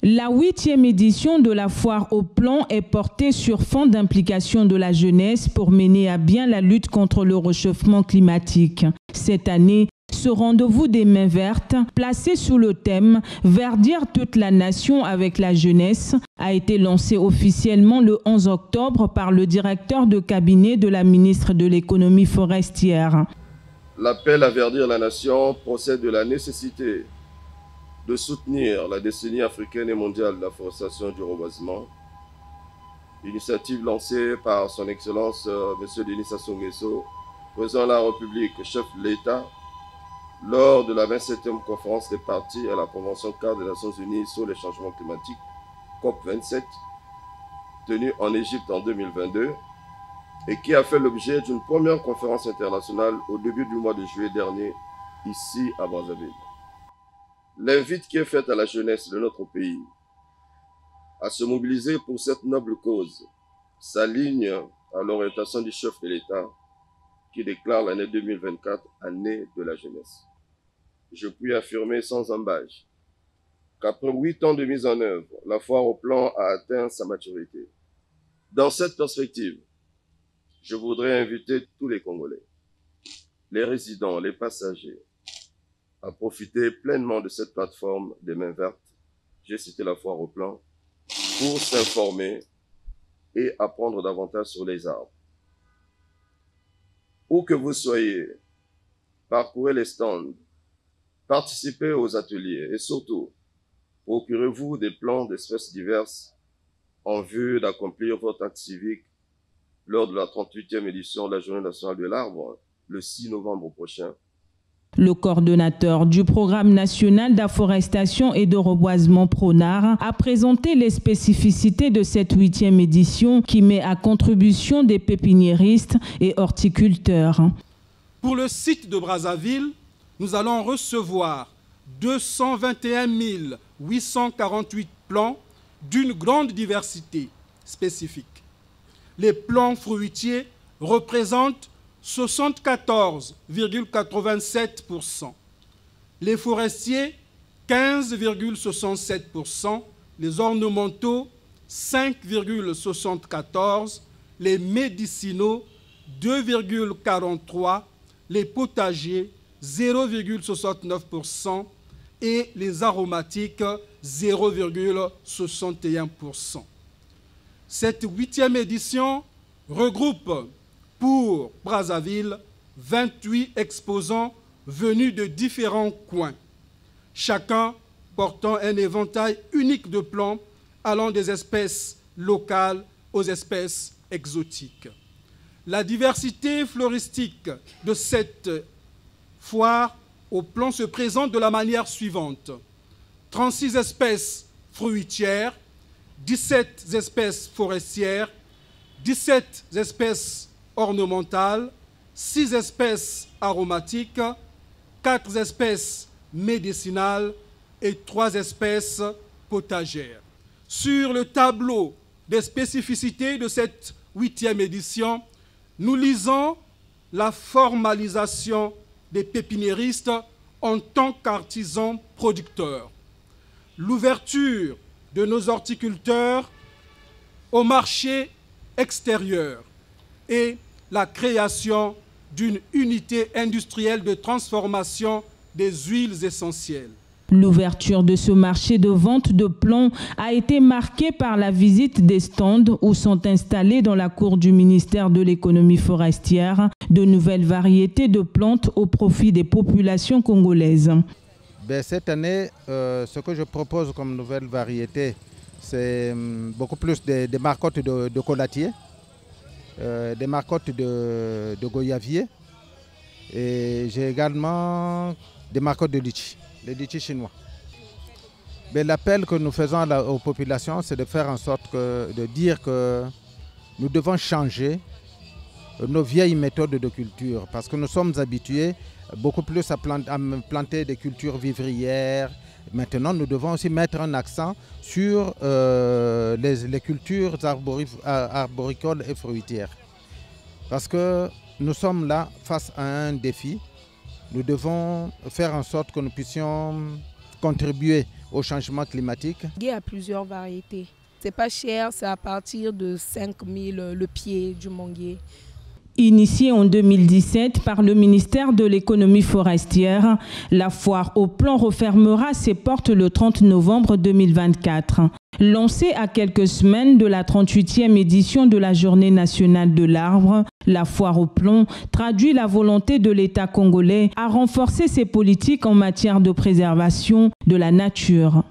La 8e édition de la foire au plan est portée sur fond d'implication de la jeunesse pour mener à bien la lutte contre le réchauffement climatique. Cette année, ce rendez-vous des mains vertes, placé sous le thème « Verdir toute la nation avec la jeunesse », a été lancé officiellement le 11 octobre par le directeur de cabinet de la ministre de l'économie forestière. L'appel à verdir la nation procède de la nécessité de soutenir la décennie africaine et mondiale de la forestation et du reboisement, initiative lancée par son Excellence M. Denis Sassou Nguesso, président de la République, chef de l'État, lors de la 27e conférence des parties à la Convention cadre des Nations Unies sur les changements climatiques, COP27, tenue en Égypte en 2022, et qui a fait l'objet d'une première conférence internationale au début du mois de juillet dernier, ici à Brazzaville. L'invite qui est faite à la jeunesse de notre pays à se mobiliser pour cette noble cause s'aligne à l'orientation du chef de l'État qui déclare l'année 2024 année de la jeunesse. Je puis affirmer sans embâche qu'après 8 ans de mise en œuvre, la foire au plan a atteint sa maturité. Dans cette perspective, je voudrais inviter tous les Congolais, les résidents, les passagers, à profiter pleinement de cette plateforme des mains vertes, j'ai cité la foire au plan, pour s'informer et apprendre davantage sur les arbres. Où que vous soyez, parcourez les stands, participez aux ateliers et surtout, procurez-vous des plans d'espèces diverses en vue d'accomplir votre acte civique lors de la 38e édition de la Journée nationale de l'arbre, le 6 novembre prochain. Le coordonnateur du programme national d'afforestation et de reboisement PRONAR a présenté les spécificités de cette 8e édition qui met à contribution des pépiniéristes et horticulteurs. Pour le site de Brazzaville, nous allons recevoir 221 848 plants d'une grande diversité spécifique. Les plants fruitiers représentent 74,87%. Les forestiers, 15,67%. Les ornementaux, 5,74%. Les médicinaux, 2,43%. Les potagers, 0,69%. Et les aromatiques, 0,61%. Cette 8e édition regroupe pour Brazzaville 28 exposants venus de différents coins, chacun portant un éventail unique de plants allant des espèces locales aux espèces exotiques. La diversité floristique de cette foire au plan se présente de la manière suivante. 36 espèces fruitières, 17 espèces forestières, 17 espèces ornementales, 6 espèces aromatiques, 4 espèces médicinales et 3 espèces potagères. Sur le tableau des spécificités de cette 8e édition, nous lisons la formalisation des pépiniéristes en tant qu'artisans producteurs, l'ouverture de nos horticulteurs au marché extérieur et la création d'une unité industrielle de transformation des huiles essentielles. L'ouverture de ce marché de vente de plants a été marquée par la visite des stands où sont installés dans la cour du ministère de l'économie forestière de nouvelles variétés de plantes au profit des populations congolaises. Cette année, ce que je propose comme nouvelle variété, c'est beaucoup plus des marcottes de collatier, des marcottes de goyavier et j'ai également des marcottes de litchi, les litchis chinois. L'appel que nous faisons aux populations, c'est de faire en sorte de dire que nous devons changer nos vieilles méthodes de culture parce que nous sommes habitués beaucoup plus à planter des cultures vivrières. Maintenant, nous devons aussi mettre un accent sur les cultures arboricoles et fruitières. Parce que nous sommes là face à un défi. Nous devons faire en sorte que nous puissions contribuer au changement climatique. Il y a plusieurs variétés. C'est pas cher, c'est à partir de 5 000 le pied du manguier. Initiée en 2017 par le ministère de l'économie forestière, la foire au plomb refermera ses portes le 30 novembre 2024. Lancée à quelques semaines de la 38e édition de la Journée nationale de l'arbre, la foire au plomb traduit la volonté de l'État congolais à renforcer ses politiques en matière de préservation de la nature.